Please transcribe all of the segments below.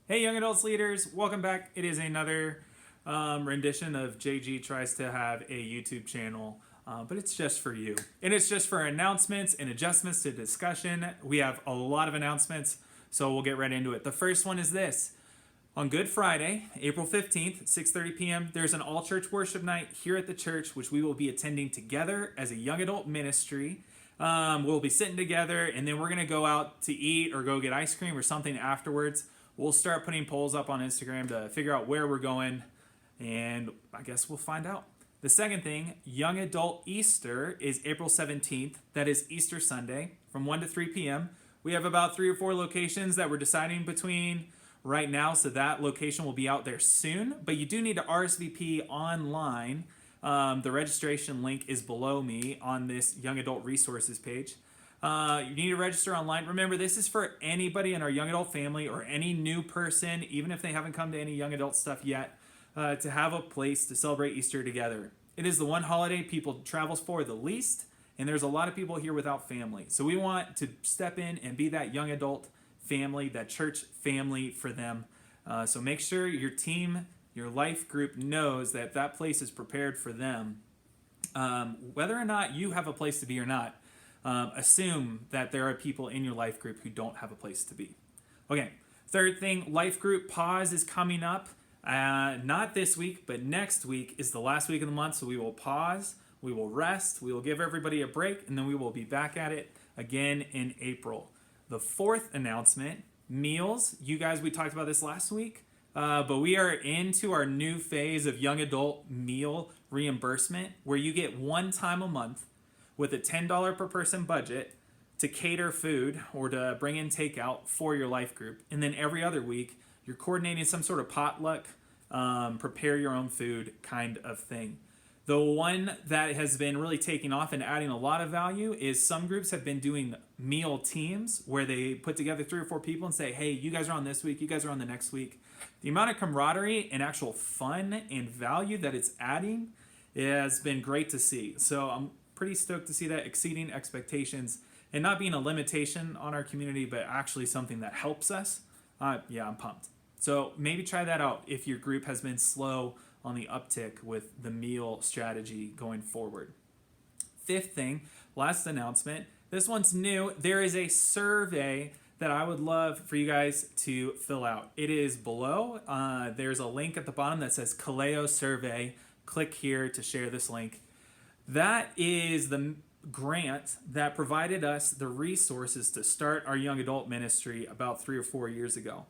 Hey, young adults leaders, welcome back. It is another rendition of JG Tries to Have a YouTube Channel, but it's just for you. And it's just for announcements and adjustments to discussion. We have a lot of announcements, so we'll get right into it. The first one is this. On Good Friday, April 15th, 6:30 p.m., there's an all-church worship night here at the church, which we will be attending together as a young adult ministry. We'll be sitting together, and then we're going to go out to eat or go get ice cream or something afterwards. We'll start putting polls up on Instagram to figure out where we're going, and I guess we'll find out. The second thing, Young Adult Easter, is April 17th. That is Easter Sunday from 1 to 3 p.m. We have about 3 or 4 locations that we're deciding between right now, so that location will be out there soon. But you do need to RSVP online. The registration link is below me on this Young Adult Resources page. You need to register online. Remember, this is for anybody in our young adult family or any new person, even if they haven't come to any young adult stuff yet, to have a place to celebrate Easter together. It is the one holiday people travels for the least, and there's a lot of people here without family. So we want to step in and be that young adult family, that church family for them. So make sure your team, your life group knows that that place is prepared for them. Whether or not you have a place to be or not, assume that there are people in your life group who don't have a place to be. Okay, third thing, life group pause is coming up. Not this week, but next week is the last week of the month, so we will pause, we will rest, we will give everybody a break, and then we will be back at it again in April. The fourth announcement, meals. You guys, we talked about this last week, but we are into our new phase of young adult meal reimbursement, where you get one time a month with a $10 per person budget to cater food or to bring in takeout for your life group. And then every other week, you're coordinating some sort of potluck, prepare your own food kind of thing. The one that has been really taking off and adding a lot of value is some groups have been doing meal teams where they put together 3 or 4 people and say, hey, you guys are on this week, you guys are on the next week. The amount of camaraderie and actual fun and value that it's adding has been great to see. So I'm pretty stoked to see that exceeding expectations and not being a limitation on our community, but actually something that helps us. Yeah, I'm pumped. So maybe try that out if your group has been slow on the uptick with the meal strategy going forward. Fifth thing, last announcement. This one's new. There is a survey that I would love for you guys to fill out. It is below. There's a link at the bottom that says Kaleo Survey. Click here to share this link. That is the grant that provided us the resources to start our young adult ministry about 3 or 4 years ago.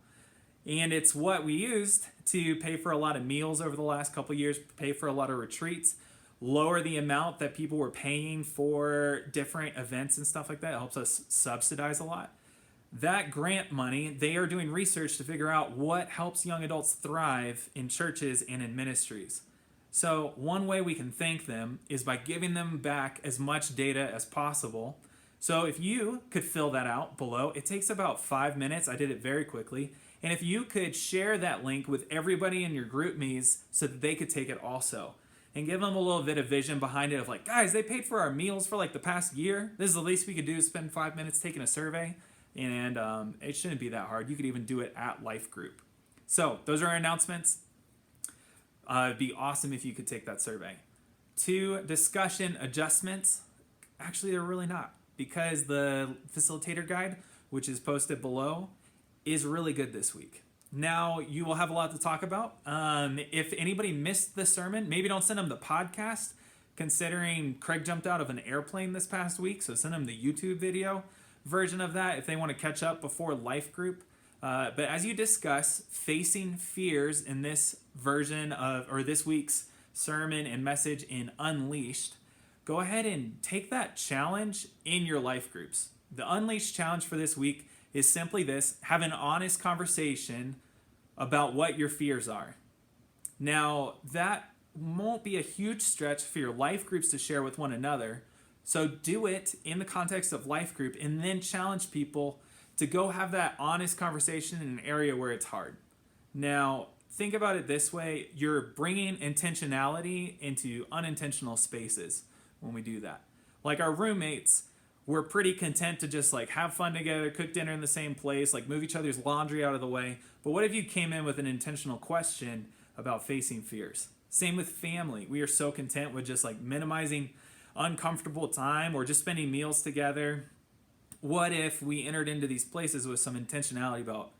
And it's what we used to pay for a lot of meals over the last couple of years, pay for a lot of retreats, lower the amount that people were paying for different events and stuff like that. It helps us subsidize a lot. That grant money, they are doing research to figure out what helps young adults thrive in churches and in ministries. So one way we can thank them is by giving them back as much data as possible. So if you could fill that out below, it takes about 5 minutes. I did it very quickly. And if you could share that link with everybody in your group me's so that they could take it also. And give them a little bit of vision behind it of like, guys, they paid for our meals for like the past year. This is the least we could do is spend 5 minutes taking a survey. And it shouldn't be that hard. You could even do it at Life Group. So those are our announcements. It'd be awesome if you could take that survey. 2, discussion adjustments. Actually, they're really not, because the facilitator guide, which is posted below, is really good this week. Now, you will have a lot to talk about. If anybody missed the sermon, maybe don't send them the podcast, considering Craig jumped out of an airplane this past week, so send them the YouTube video version of that if they want to catch up before Life Group. But as you discuss facing fears in this version of, or this week's sermon and message in Unleashed, go ahead and take that challenge in your life groups. The Unleashed challenge for this week is simply this: have an honest conversation about what your fears are. Now, that won't be a huge stretch for your life groups to share with one another, so do it in the context of life group and then challenge people to go have that honest conversation in an area where it's hard. Now, think about it this way: you're bringing intentionality into unintentional spaces when we do that. Like our roommates, we're pretty content to just like have fun together, cook dinner in the same place, like move each other's laundry out of the way. But what if you came in with an intentional question about facing fears? Same with family. We are so content with just like minimizing uncomfortable time or just spending meals together. What if we entered into these places with some intentionality about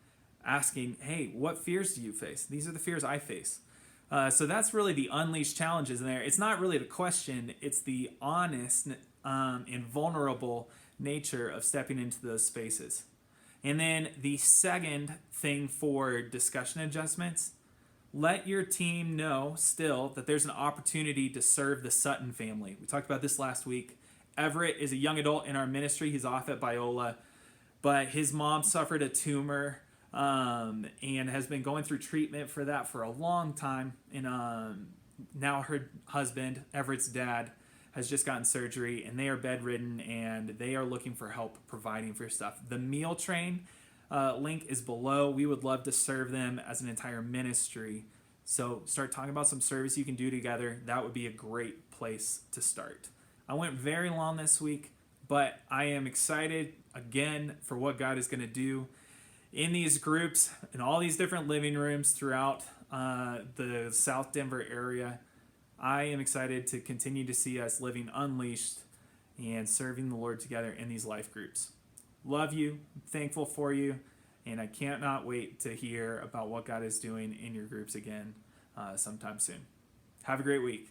asking, hey, what fears do you face? These are the fears I face. So that's really the unleashed challenges in there. It's not really the question, it's the honest and vulnerable nature of stepping into those spaces. And then the second thing for discussion adjustments, let your team know still that there's an opportunity to serve the Sutton family. We talked about this last week. Everett is a young adult in our ministry. He's off at Biola, but his mom suffered a tumor and has been going through treatment for that for a long time. And now her husband, Everett's dad, has just gotten surgery, and they are bedridden, and they are looking for help providing for stuff. The meal train link is below. We would love to serve them as an entire ministry. So start talking about some service you can do together. That would be a great place to start. I went very long this week, but I am excited again for what God is going to do in these groups, in all these different living rooms throughout the South Denver area. I am excited to continue to see us living unleashed and serving the Lord together in these life groups. Love you, thankful for you, and I cannot wait to hear about what God is doing in your groups again sometime soon. Have a great week.